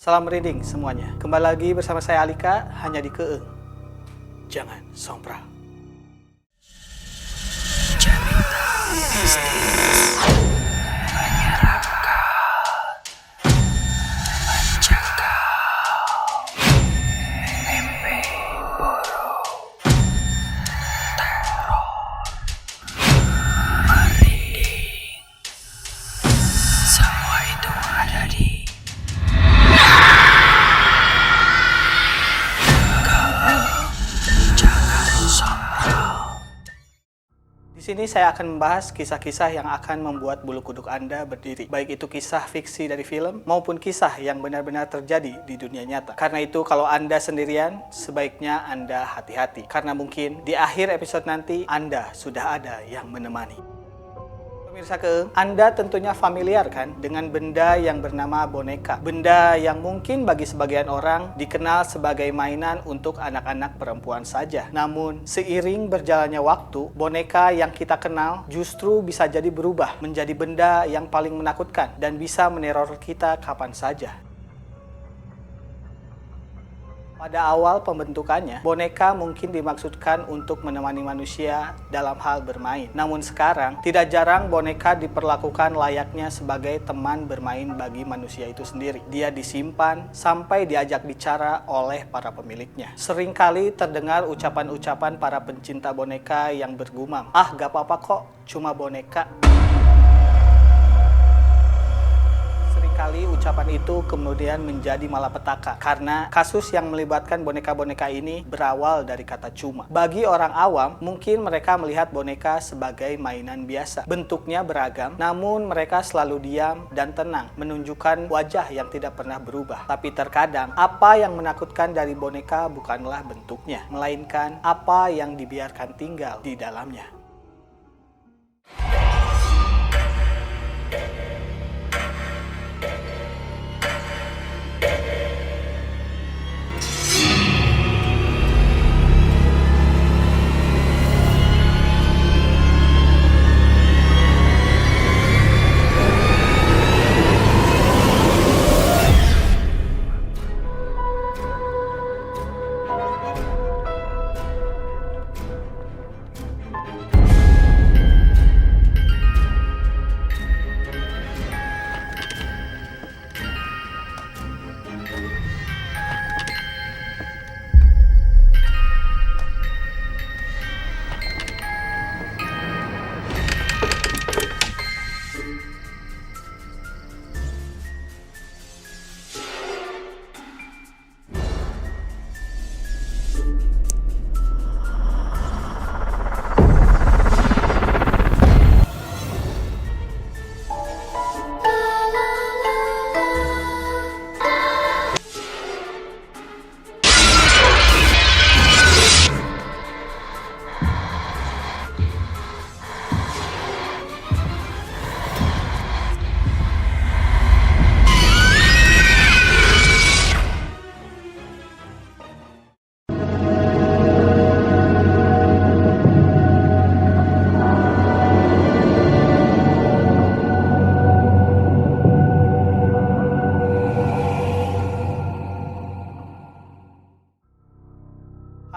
Salam merinding semuanya. Kembali lagi bersama saya Alika, hanya di Keeng. Jangan sompral. Di sini saya akan membahas kisah-kisah yang akan membuat bulu kuduk Anda berdiri. Baik itu kisah fiksi dari film maupun kisah yang benar-benar terjadi di dunia nyata. Karena itu kalau Anda sendirian, sebaiknya Anda hati-hati. Karena mungkin di akhir episode nanti Anda sudah ada yang menemani. Pemirsa Keeng, Anda tentunya familiar kan dengan benda yang bernama boneka. Benda yang mungkin bagi sebagian orang dikenal sebagai mainan untuk anak-anak perempuan saja. Namun, seiring berjalannya waktu, boneka yang kita kenal justru bisa jadi berubah menjadi benda yang paling menakutkan dan bisa meneror kita kapan saja. Pada awal pembentukannya, boneka mungkin dimaksudkan untuk menemani manusia dalam hal bermain. Namun sekarang, tidak jarang boneka diperlakukan layaknya sebagai teman bermain bagi manusia itu sendiri. Dia disimpan sampai diajak bicara oleh para pemiliknya. Seringkali terdengar ucapan-ucapan para pencinta boneka yang bergumam, "Ah, gak apa-apa kok, cuma boneka." Kali ucapan itu kemudian menjadi malapetaka karena kasus yang melibatkan boneka-boneka ini berawal dari kata cuma. Bagi orang awam, mungkin mereka melihat boneka sebagai mainan biasa. Bentuknya beragam, namun mereka selalu diam dan tenang, menunjukkan wajah yang tidak pernah berubah. Tapi terkadang, apa yang menakutkan dari boneka bukanlah bentuknya, melainkan apa yang dibiarkan tinggal di dalamnya.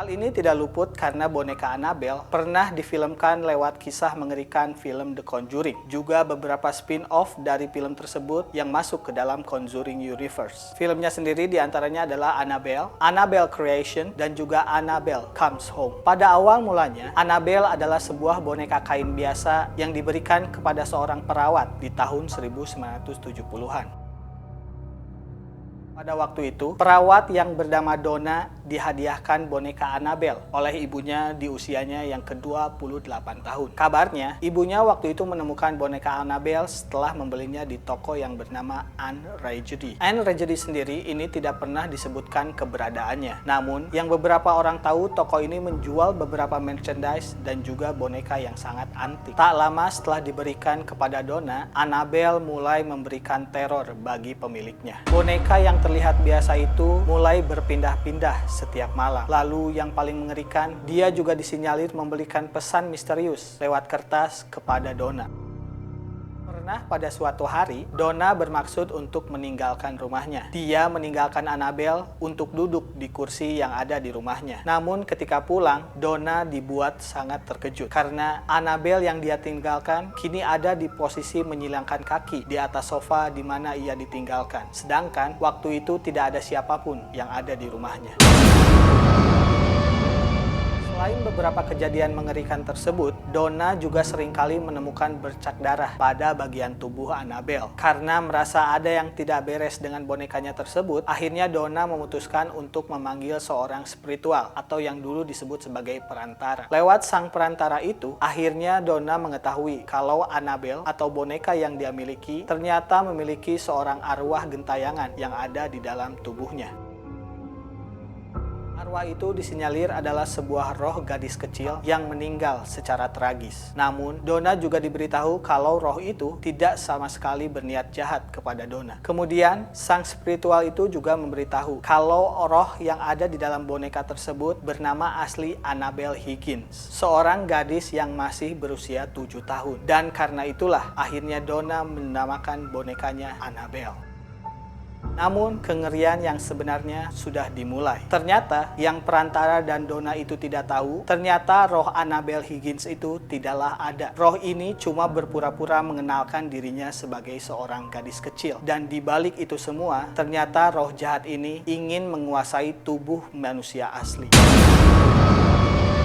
Hal ini tidak luput karena boneka Annabelle pernah difilmkan lewat kisah mengerikan film The Conjuring. Juga beberapa spin-off dari film tersebut yang masuk ke dalam Conjuring Universe. Filmnya sendiri diantaranya adalah Annabelle, Annabelle Creation, dan juga Annabelle Comes Home. Pada awal mulanya, Annabelle adalah sebuah boneka kain biasa yang diberikan kepada seorang perawat di tahun 1970-an. Pada waktu itu, perawat yang bernama Donna dihadiahkan boneka Annabelle oleh ibunya di usianya yang ke-28 tahun. Kabarnya, ibunya waktu itu menemukan boneka Annabelle setelah membelinya di toko yang bernama Anne Raggedy. Anne Raggedy sendiri ini tidak pernah disebutkan keberadaannya. Namun, yang beberapa orang tahu, toko ini menjual beberapa merchandise dan juga boneka yang sangat antik. Tak lama setelah diberikan kepada Donna, Annabelle mulai memberikan teror bagi pemiliknya. Boneka yang terlihat biasa itu mulai berpindah-pindah setiap malam. Lalu yang paling mengerikan, dia juga disinyalir memberikan pesan misterius lewat kertas kepada Donna. Karena pada suatu hari, Donna bermaksud untuk meninggalkan rumahnya. Dia meninggalkan Annabelle untuk duduk di kursi yang ada di rumahnya. Namun ketika pulang, Donna dibuat sangat terkejut karena Annabelle yang dia tinggalkan kini ada di posisi menyilangkan kaki di atas sofa di mana ia ditinggalkan. Sedangkan waktu itu tidak ada siapapun yang ada di rumahnya. Selain beberapa kejadian mengerikan tersebut, Donna juga seringkali menemukan bercak darah pada bagian tubuh Annabelle. Karena merasa ada yang tidak beres dengan bonekanya tersebut, akhirnya Donna memutuskan untuk memanggil seorang spiritual atau yang dulu disebut sebagai perantara. Lewat sang perantara itu, akhirnya Donna mengetahui kalau Annabelle atau boneka yang dia miliki ternyata memiliki seorang arwah gentayangan yang ada di dalam tubuhnya. Arwah itu disinyalir adalah sebuah roh gadis kecil yang meninggal secara tragis. Namun, Donna juga diberitahu kalau roh itu tidak sama sekali berniat jahat kepada Donna. Kemudian, sang spiritual itu juga memberitahu kalau roh yang ada di dalam boneka tersebut bernama asli Annabelle Higgins, seorang gadis yang masih berusia 7 tahun. Dan karena itulah, akhirnya Donna menamakan bonekanya Annabelle. Namun, kengerian yang sebenarnya sudah dimulai. Ternyata, yang perantara dan Donna itu tidak tahu, ternyata roh Annabelle Higgins itu tidaklah ada. Roh ini cuma berpura-pura mengenalkan dirinya sebagai seorang gadis kecil. Dan di balik itu semua, ternyata roh jahat ini ingin menguasai tubuh manusia asli.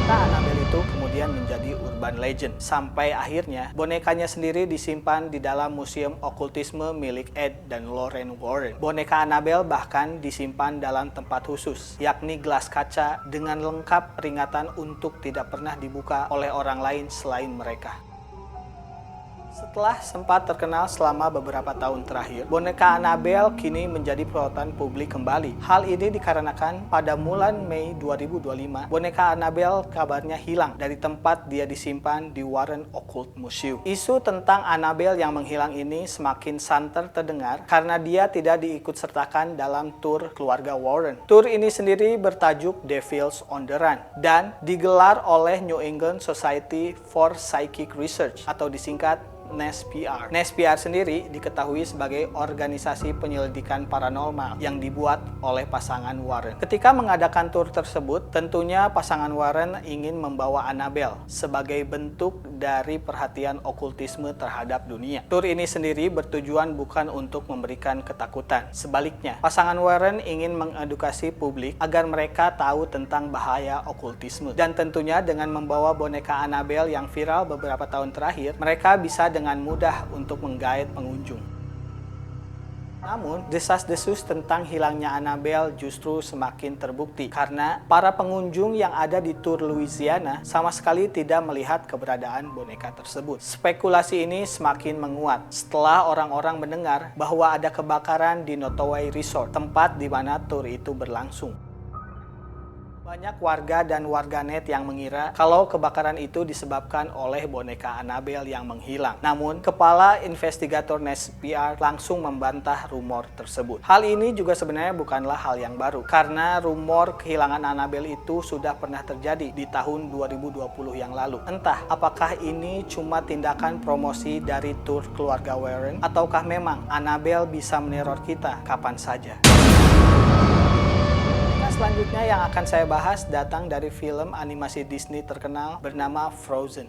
Annabelle itu kemudian menjadi urban legend. Sampai akhirnya, bonekanya sendiri disimpan di dalam Museum Okultisme milik Ed dan Lorraine Warren. Boneka Annabelle bahkan disimpan dalam tempat khusus, yakni gelas kaca dengan lengkap peringatan untuk tidak pernah dibuka oleh orang lain selain mereka. Setelah sempat terkenal selama beberapa tahun terakhir, boneka Annabelle kini menjadi sorotan publik kembali. Hal ini dikarenakan pada bulan Mei 2025, boneka Annabelle kabarnya hilang dari tempat dia disimpan di Warren Occult Museum. Isu tentang Annabelle yang menghilang ini semakin santer terdengar karena dia tidak diikutsertakan dalam tur keluarga Warren. Tur ini sendiri bertajuk Devils on the Run dan digelar oleh New England Society for Psychic Research atau disingkat NESPR. NESPR sendiri diketahui sebagai organisasi penyelidikan paranormal yang dibuat oleh pasangan Warren. Ketika mengadakan tur tersebut, tentunya pasangan Warren ingin membawa Annabelle sebagai bentuk dari perhatian okultisme terhadap dunia. Tur ini sendiri bertujuan bukan untuk memberikan ketakutan. Sebaliknya, pasangan Warren ingin mengedukasi publik agar mereka tahu tentang bahaya okultisme. Dan tentunya dengan membawa boneka Annabelle yang viral beberapa tahun terakhir, mereka bisa dengan mudah untuk menggait pengunjung. Namun, desas-desus tentang hilangnya Annabelle justru semakin terbukti karena para pengunjung yang ada di tur Louisiana sama sekali tidak melihat keberadaan boneka tersebut. Spekulasi ini semakin menguat setelah orang-orang mendengar bahwa ada kebakaran di Nottoway Resort, tempat di mana tur itu berlangsung. Banyak warga dan warganet yang mengira kalau kebakaran itu disebabkan oleh boneka Annabelle yang menghilang. Namun, kepala investigator NESPR langsung membantah rumor tersebut. Hal ini juga sebenarnya bukanlah hal yang baru, karena rumor kehilangan Annabelle itu sudah pernah terjadi di tahun 2020 yang lalu. Entah apakah ini cuma tindakan promosi dari tur keluarga Warren, ataukah memang Annabelle bisa meneror kita kapan saja. Selanjutnya yang akan saya bahas datang dari film animasi Disney terkenal bernama Frozen.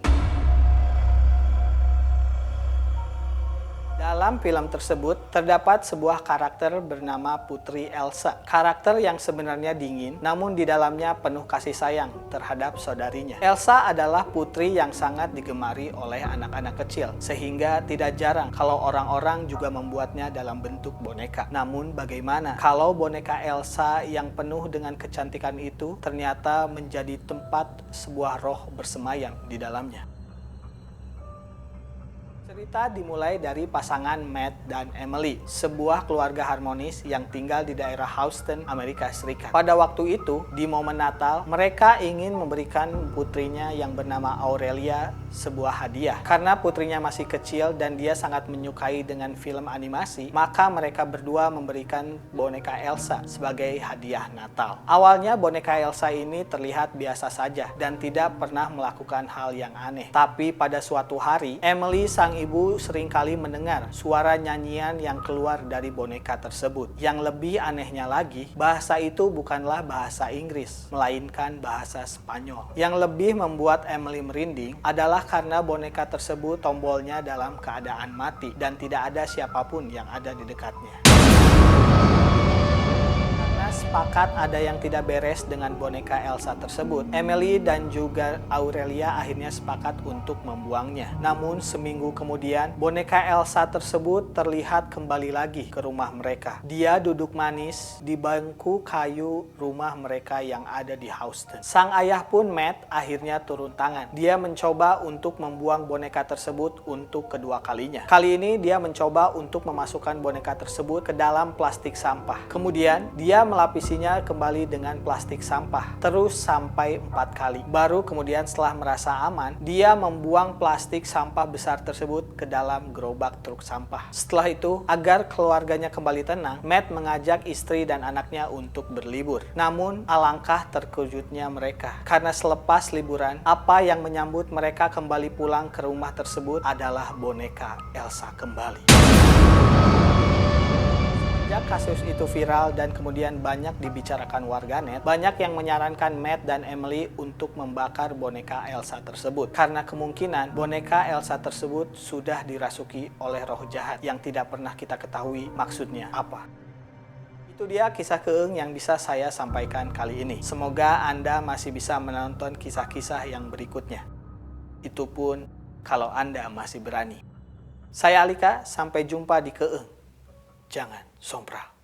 Dalam film tersebut, terdapat sebuah karakter bernama Putri Elsa. Karakter yang sebenarnya dingin, namun di dalamnya penuh kasih sayang terhadap saudarinya. Elsa adalah putri yang sangat digemari oleh anak-anak kecil, sehingga tidak jarang kalau orang-orang juga membuatnya dalam bentuk boneka. Namun bagaimana kalau boneka Elsa yang penuh dengan kecantikan itu ternyata menjadi tempat sebuah roh bersemayam di dalamnya? Cerita dimulai dari pasangan Matt dan Emily, sebuah keluarga harmonis yang tinggal di daerah Houston, Amerika Serikat. Pada waktu itu, di momen Natal, mereka ingin memberikan putrinya yang bernama Aurelia sebuah hadiah. Karena putrinya masih kecil dan dia sangat menyukai dengan film animasi, maka mereka berdua memberikan boneka Elsa sebagai hadiah Natal. Awalnya boneka Elsa ini terlihat biasa saja dan tidak pernah melakukan hal yang aneh. Tapi pada suatu hari, Emily sang ibu seringkali mendengar suara nyanyian yang keluar dari boneka tersebut. Yang lebih anehnya lagi, bahasa itu bukanlah bahasa Inggris, melainkan bahasa Spanyol. Yang lebih membuat Emily merinding adalah karena boneka tersebut tombolnya dalam keadaan mati dan tidak ada siapapun yang ada di dekatnya. Sepakat ada yang tidak beres dengan boneka Elsa tersebut, Emily dan juga Aurelia akhirnya sepakat untuk membuangnya. Namun seminggu kemudian, boneka Elsa tersebut terlihat kembali lagi ke rumah mereka. Dia duduk manis di bangku kayu rumah mereka yang ada di Houston. Sang ayah pun, Matt, akhirnya turun tangan. Dia mencoba untuk membuang boneka tersebut untuk kedua kalinya. Kali ini dia mencoba untuk memasukkan boneka tersebut ke dalam plastik sampah. Kemudian dia melapisinya kembali dengan plastik sampah terus sampai 4 kali. Baru kemudian setelah merasa aman, dia membuang plastik sampah besar tersebut ke dalam gerobak truk sampah. Setelah itu, agar keluarganya kembali tenang, Matt mengajak istri dan anaknya untuk berlibur. Namun alangkah terkejutnya mereka karena selepas liburan, apa yang menyambut mereka kembali pulang ke rumah tersebut adalah boneka Elsa kembali. Sejak kasus itu viral dan kemudian banyak dibicarakan warganet, banyak yang menyarankan Matt dan Emily untuk membakar boneka Elsa tersebut. Karena kemungkinan boneka Elsa tersebut sudah dirasuki oleh roh jahat yang tidak pernah kita ketahui maksudnya apa. Itu dia kisah keeng yang bisa saya sampaikan kali ini. Semoga Anda masih bisa menonton kisah-kisah yang berikutnya. Itu pun kalau Anda masih berani. Saya Alika, sampai jumpa di keeng. Jangan sompral.